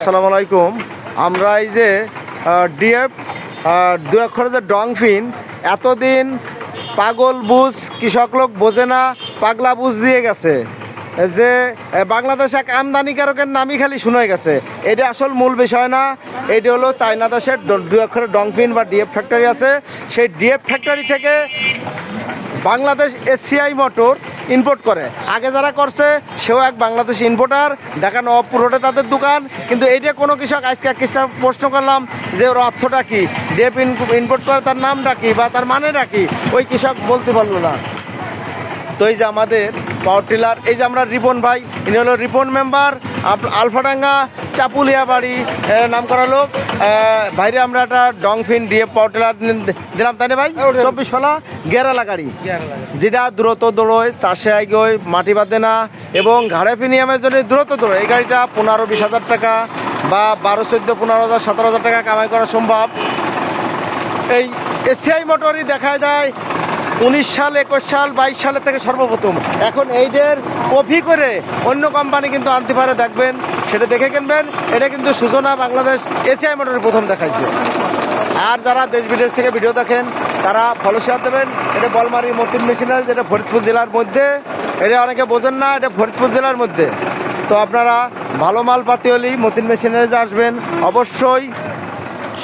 আসসালামু আলাইকুম। আমরা এই যে ডিএফ দুই অক্ষরের যে ডংফিন, এতদিন পাগল বুঝ কৃষক লোক বোঝে না, পাগলা বুঝ দিয়ে গেছে যে বাংলাদেশ এক আমদানিকারকের নামই খালি শুনে গেছে। এটা আসল মূল বিষয় না। এটি হলো চায়না দেশের দুই অক্ষরের ডংফিন বা ডিএফ ফ্যাক্টরি আছে। সেই ডিএফ ফ্যাক্টরি থেকে বাংলাদেশ এসিআই মোটর ইম্পোর্ট করে। আগে যারা করছে সেও এক বাংলাদেশ ইম্পোর্টার, ঢাকা নবাবপুর রোডে তাদের দোকান। কিন্তু এইটা কোনো কৃষক আজকে এক কৃষক প্রশ্ন করলাম যে ওর অর্থটা কী, ডিএফ ইম্পোর্ট করে তার নামটা কী বা তার মানেটা কী, ওই কৃষক বলতে পারলো না। তো এই যে আমাদের পাওয়ার টিলার, এই যে আমরা রিপন ভাই, ইনি হলো রিপন মেম্বার, আলফাডাঙ্গা চাপুলিয়া বাড়ি নাম করা লোক। বাইরে আমরা একটা ডংফিন ডিএফ পাওয়ার টিলার দিলাম, তাই না ভাই? 24 গেরালা গাড়ি, যেটা দ্রুত দৌড়োয়, চাষে আগে মাটি বাঁধে না এবং ঘাড়ে প্রিমিয়ামের জন্য দ্রুত দৌড়োয়। এই গাড়িটা 15-20 হাজার টাকা বা 12-14-15,000 17,000 টাকা কামাই করা সম্ভব। এই এসিআই মোটরই দেখায় দেয় 19 সাল 21 সাল 22 সালের থেকে সর্বপ্রথম। এখন এইদের কপি করে অন্য কোম্পানি কিন্তু আনতে পারে, দেখবেন সেটা দেখে কিনবেন। এটা কিন্তু সূচনা বাংলাদেশ এসিআই মোটরের প্রথম দেখাইছে। আর যারা দেশ বিদেশ থেকে ভিডিও দেখেন তারা ফলো শেয়ার দেবেন। এটা বলমারি মতিন মেশিনারি, যেটা ফরিদপুর জেলার মধ্যে। এটা অনেকে বোঝেন না, এটা ফরিদপুর জেলার মধ্যে। তো আপনারা ভালো মাল পাতি হলেই মতিন মেশিনারিতে আসবেন অবশ্যই।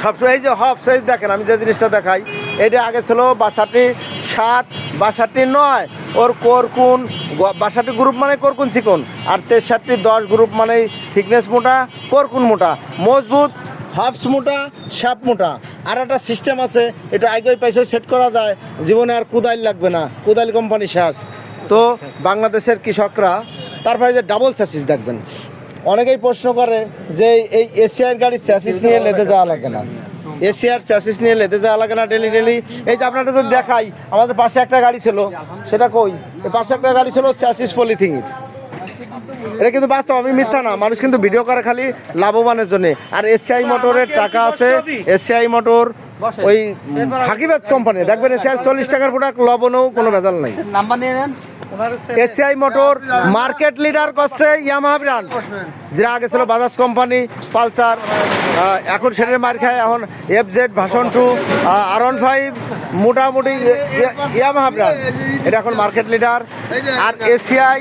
সবসময় এই যে হব সাইজ দেখেন, আমি যে জিনিসটা দেখাই, এটা আগে ছিল 62-7, 62-9। ওর কোরকুন 62 গ্রুপ মানে কোরকুন চিকন, আর 63-10 গ্রুপ মানে থিকনেস মোটা, কোরকুন মোটা, মজবুত, হবস মোটা, শ্যাপ মোটা। আর একটা সিস্টেম আছে, এটা আগে পয়সা সেট করা যায়, জীবনে আর কুদাইল লাগবে না, কুদাইল কোম্পানি শেষ। তো বাংলাদেশের কৃষকরা তারপরে যে ডাবল চ্যাসিস দেখবেন। অনেকেই প্রশ্ন করে যে এই এশিয়ার গাড়ির চ্যাসিস নিয়ে লেদে যাওয়া লাগে না, এশিয়ার চ্যাসিস নিয়ে লেদে যাওয়া লাগে না ডেলি ডেলি। এই যে আপনাদের তো দেখাই, আমাদের পাশে একটা গাড়ি ছিল, সেটা কই, এই পাশে একটা গাড়ি ছিল চ্যাসিস পলিথিনের। এটা কিন্তু বাস্তব, আমি মিথ্যা না। মানুষ কিন্তু ভিডিও করে খালি লাভবানের জন্য। আর এসিআই মোটরের টাকা আছে, এসিআই মোটর ওই ফাঁকিবাজ কোম্পানি, দেখবেন এসিআই 40 টাকার প্রোডাক্ট, লবণও কোনো ভেজাল নাই। নাম্বার নিয়ে নেন। এসিআই মোটর মার্কেট লিডার করছে ইয়ামাহা ব্র্যান্ড, যেটা আগে ছিল বাজাজ কোম্পানি, পালসার, এখন সেটার মার খায়। এখন FZ, ভার্সন 2, R15 মোটামুটি ইয়ামাহা ব্র্যান্ড, এটা এখন মার্কেট লিডার। আর এসিআই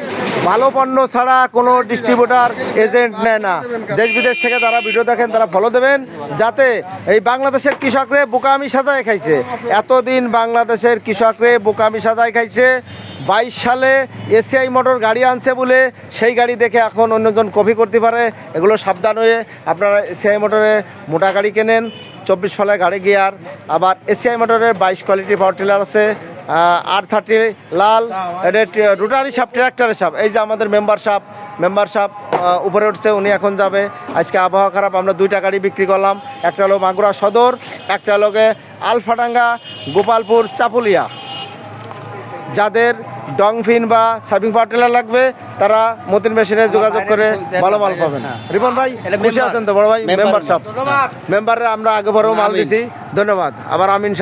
ভালো পণ্য ছাড়া কোনো ডিস্ট্রিবিউটার এজেন্ট নেয় না। দেশ বিদেশ থেকে যারা ভিডিও দেখেন তারা ফলো দেবেন, যাতে এই বাংলাদেশের কৃষকরে বোকামি সাজায় খাইছে। এতদিন বাংলাদেশের কৃষকরে বোকামি সাজায় খাইছে। 22 সালে এসিআই মোটর গাড়ি আনছে বলে সেই গাড়ি দেখে এখন অন্যজন কপি করতে পারে। এগুলো সাবধান হয়ে আপনারা এসিআই মোটরে মোটা গাড়ি কেনেন। 24 সালে গাড়ি গিয়ার। আবার এসিআই মোটরের 22 কোয়ালিটি পাওয়ার টিলার আছে, R30 লাল, এটা রোটারি সাপ, ট্র্যাক্টরের সাপ। এই যে আমাদের মেম্বার সাপ উপরে উঠছে, উনি এখন যাবে। আজকে আবহাওয়া খারাপ, আমরা 2টা গাড়ি বিক্রি করলাম। একটা হলো মাগুরা সদর, একটা হলো আলফাডাঙ্গা গোপালপুর চাপুলিয়া। যাদের ডংফিন বা সার্ভিং পাওয়ার টিলার লাগবে তারা মতিন মেশিনে যোগাযোগ করে ভালো মাল পাবেন। রিপন ভাই খুশি আছেন তো? বড় ভাই মেম্বার সাপ, মেম্বারে আমরা আগে বড় মাল দিছি, ধন্যবাদ। আবার আমিন।